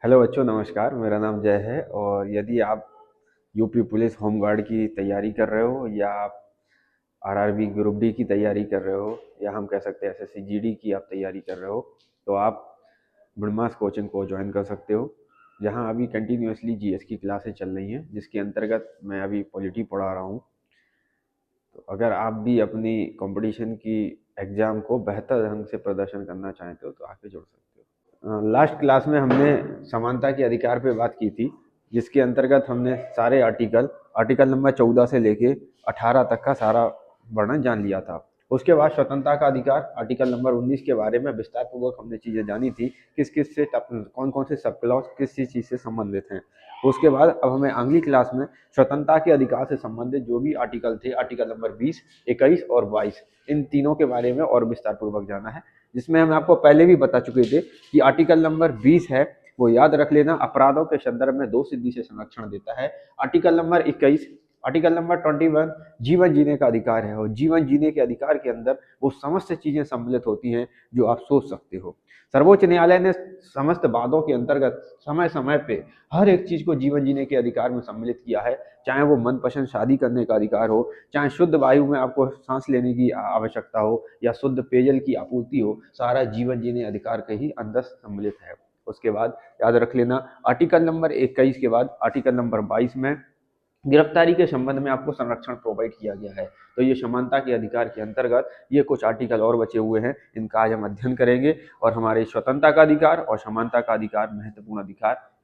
Hello बच्चों, नमस्कार। मेरा नाम जय है। और यदि आप यूपी पुलिस होमगार्ड की तैयारी कर रहे हो या आप आरआरबी ग्रुप डी की तैयारी कर रहे हो या हम कह सकते हैं एसएससी जीडी की आप तैयारी कर रहे हो, तो आप ब्रह्मास कोचिंग को ज्वाइन कर सकते हो। जहां अभी कंटिन्यूअसली जीएस की क्लासेस चल रही हैं, जिसके अंतर्गत मैं अभी पॉलिटी पढ़ा रहा हूं। तो अगर आप भी अपनी कंपटीशन की एग्ज़ाम को बेहतर ढंग से प्रदर्शन करना चाहते हो तो आके जुड़ सकते हो। लास्ट क्लास में हमने समानता के अधिकार पे बात की थी, जिसके अंतर्गत हमने सारे आर्टिकल नंबर 14 से लेके 18 तक का सारा वर्णन जान लिया था। उसके बाद स्वतंत्रता का अधिकार आर्टिकल नंबर 19 के बारे में विस्तार पूर्वक हमने चीज़ें जानी थी, किस किस से कौन कौन से सब क्लॉज किस किस चीज़ से संबंधित हैं। उसके बाद अब हमें अगली क्लास में स्वतंत्रता के अधिकार से संबंधित जो भी आर्टिकल थे, आर्टिकल नंबर 20, 21 और 22, इन तीनों के बारे में और विस्तार पूर्वक जाना है। जिसमें हम आपको पहले भी बता चुके थे कि आर्टिकल नंबर 20 है, वो याद रख लेना, अपराधों के संदर्भ में दो सिद्धि से संरक्षण देता है। आर्टिकल नंबर 21, आर्टिकल नंबर 21 जीवन जीने का अधिकार है, और जीवन जीने के अधिकार के अंदर वो समस्त चीजें सम्मिलित होती हैं जो आप सोच सकते हो। सर्वोच्च न्यायालय ने समस्त वादों के अंतर्गत समय समय पे हर एक चीज को जीवन जीने के अधिकार में सम्मिलित किया है। चाहे वो मनपसंद शादी करने का अधिकार हो, चाहे शुद्ध वायु में आपको सांस लेने की आवश्यकता हो, या शुद्ध पेयजल की आपूर्ति हो, सारा जीवन जीने अधिकार के ही अंदर सम्मिलित है। उसके बाद याद रख लेना, आर्टिकल नंबर 21 के बाद आर्टिकल नंबर 22 में गिरफ्तारी के संबंध में आपको संरक्षण प्रोवाइड किया गया है। तो ये समानता के अधिकार के अंतर्गत ये कुछ आर्टिकल और बचे हुए हैं, इनका आज हम अध्ययन करेंगे। और हमारे स्वतंत्रता का अधिकार और समानता का अधिकार महत्वपूर्ण अधिकार